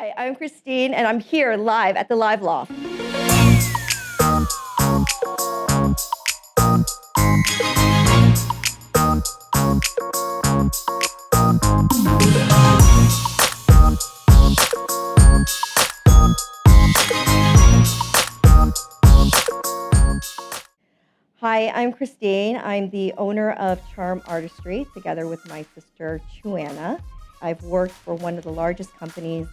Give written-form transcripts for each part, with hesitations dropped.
Hi, I'm Christine, and I'm here live at the Live Loft. Hi, I'm Christine. I'm the owner of CHARMartistry, together with my sister, Joanna. I've worked for one of the largest companies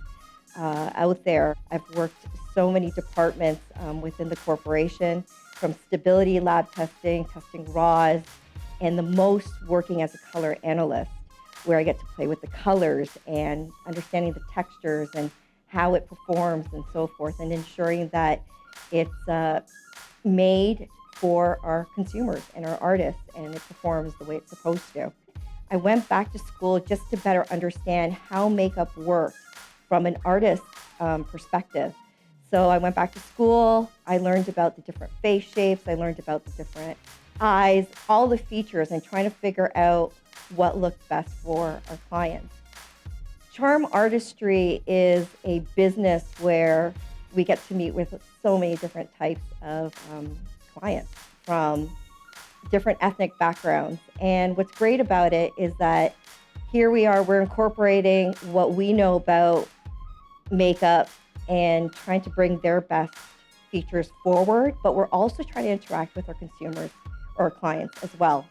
out there. I've worked so many departments within the corporation, from stability lab testing, testing raws, and the most working as a color analyst, where I get to play with the colors and understanding the textures and how it performs and so forth, and ensuring that it's made for our consumers and our artists, and it performs the way it's supposed to. I went back to school just to better understand how makeup works from an artist's perspective. So I went back to school, I learned about the different face shapes, I learned about the different eyes, all the features, and trying to figure out what looked best for our clients. CHARMartistry is a business where we get to meet with so many different types of clients from different ethnic backgrounds. And what's great about it is that here we are, we're incorporating what we know about makeup and trying to bring their best features forward, but we're also trying to interact with our consumers or our clients as well,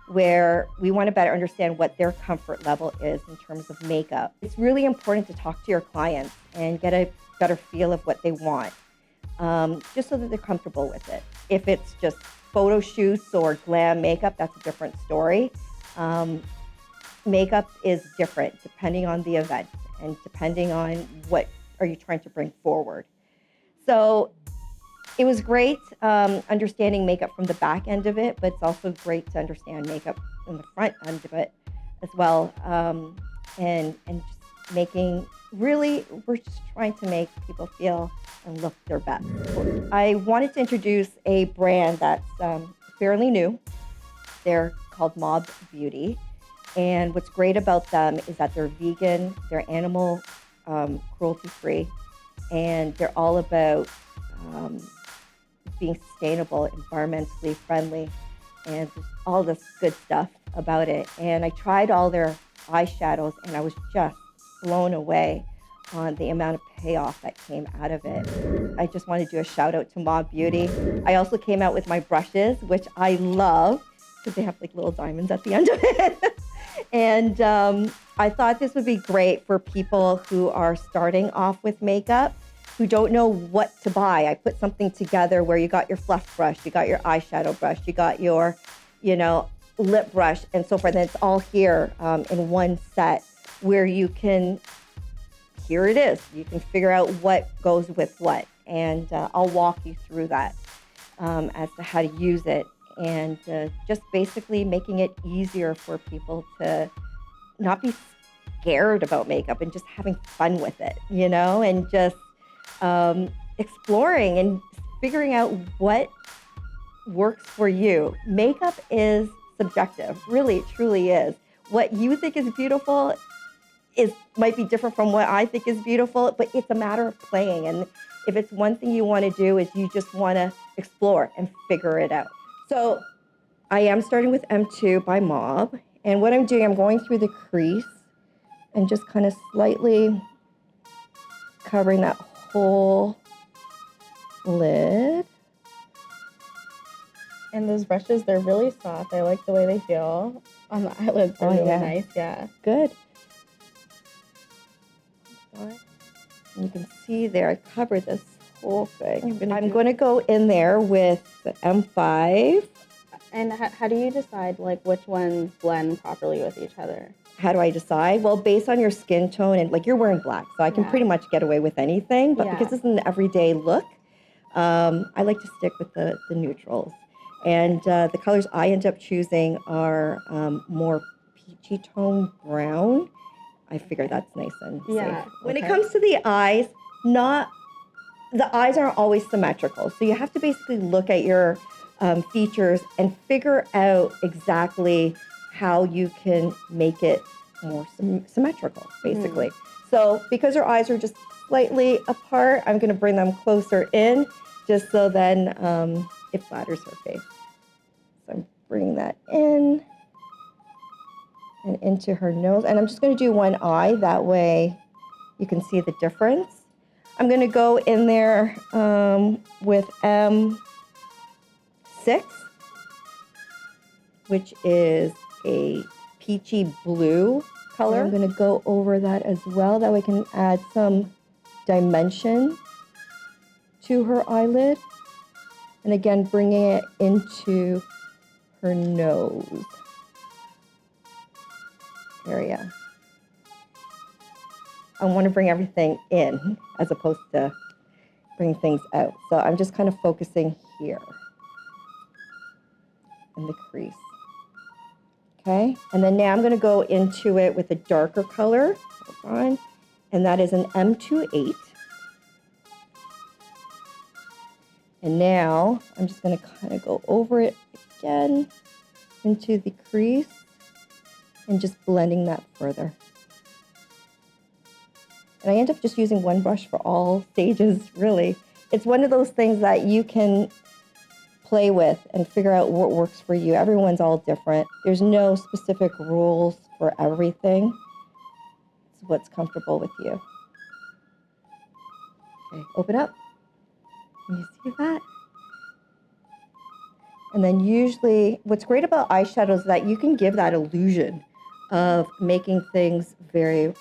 where we want to better understand what their comfort level is in terms of makeup. It's really important to talk to your clients and get a better feel of what they want, just so that they're comfortable with it. If it's just photo shoots or glam makeup, that's a different story. Makeup is different depending on the event and depending on what are you trying to bring forward. So it was great understanding makeup from the back end of it, but it's also great to understand makeup from the front end of it as well. And just making, really, we're just trying to make people feel and look their best. I wanted to introduce a brand that's fairly new. They're called Mob Beauty. And what's great about them is that they're vegan, they're animal cruelty-free, and they're all about being sustainable, environmentally friendly, and just all this good stuff about it. And I tried all their eyeshadows, and I was just blown away on the amount of payoff that came out of it. I just want to do a shout out to Mob Beauty. I also came out with my brushes, which I love because they have like little diamonds at the end of it. And I thought this would be great for people who are starting off with makeup, who don't know what to buy. I put something together where you got your fluff brush, you got your eyeshadow brush, you got your, lip brush and so forth. And it's all here in one set where you can, here it is. You can figure out what goes with what. And I'll walk you through that as to how to use it. And just basically making it easier for people to not be scared about makeup and just having fun with it, and just exploring and figuring out what works for you. Makeup is subjective, really, it truly is. What you think is beautiful might be different from what I think is beautiful, but it's a matter of playing. And if it's one thing you want to do is you just want to explore and figure it out. So I am starting with M2 by Mob. And what I'm doing, I'm going through the crease and just kind of slightly covering that whole lid. And those brushes, they're really soft. I like the way they feel on the eyelids. They're really nice, yeah. Good. And you can see there, I covered this whole thing. I'm going to go in there with the M5. And how do you decide which ones blend properly with each other? How do I decide? Well, based on your skin tone, and you're wearing black, so I can pretty much get away with anything. But because it's an everyday look, I like to stick with the neutrals. And the colors I end up choosing are more peachy tone brown. I figure that's nice and safe. When it comes to the eyes, the eyes aren't always symmetrical. So you have to basically look at your features and figure out exactly how you can make it more symmetrical, basically. So because her eyes are just slightly apart. I'm going to bring them closer in just so then it flatters her face. So I'm bringing that in and into her nose. And I'm just going to do one eye. That way you can see the difference. I'm going to go in there with M6, which is a peachy blue color. I'm going to go over that as well. That way I can add some dimension to her eyelid. And again, bringing it into her nose area. I want to bring everything in as opposed to bring things out. So I'm just kind of focusing here in the crease. Okay, and then now I'm going to go into it with a darker color. Hold on. And that is an M28. And now I'm just going to kind of go over it again into the crease and just blending that further. And I end up just using one brush for all stages, really. It's one of those things that you can play with and figure out what works for you. Everyone's all different. There's no specific rules for everything. It's what's comfortable with you. Okay, open up. Can you see that? And then usually, what's great about eyeshadows is that you can give that illusion of making things very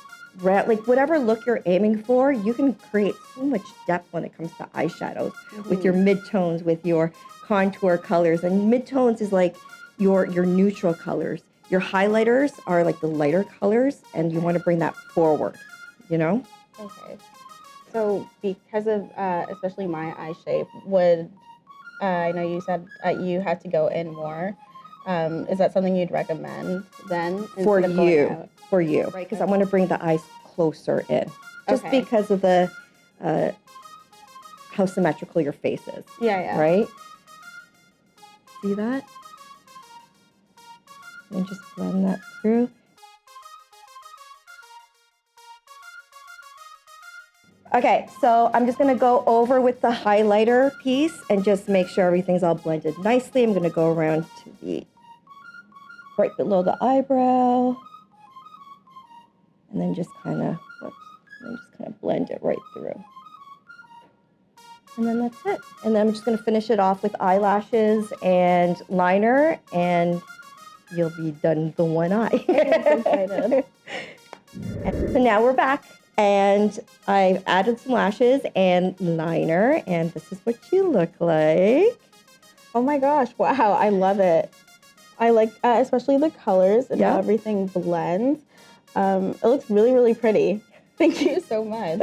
red. Like whatever look you're aiming for, you can create so much depth when it comes to eyeshadows with your midtones, with your contour colors. And midtones is like your neutral colors. Your highlighters are like the lighter colors, and you want to bring that forward, you know? Okay. So because of especially my eye shape, would I know you said you had to go in more. Is that something you'd recommend then? For you, right? Because I want to bring the eyes closer in, just because of the how symmetrical your face is. Yeah. Right? See that? And just blend that through. Okay, so I'm just going to go over with the highlighter piece and just make sure everything's all blended nicely. I'm going to go around to the right below the eyebrow, and then just kind of blend it right through. And then that's it. And then I'm just going to finish it off with eyelashes and liner, and you'll be done the one eye. I'm excited. So now we're back, and I've added some lashes and liner, and this is what you look like. Oh my gosh, wow, I love it. I like especially the colors and how everything blends. It looks really, really pretty. Thank you so much.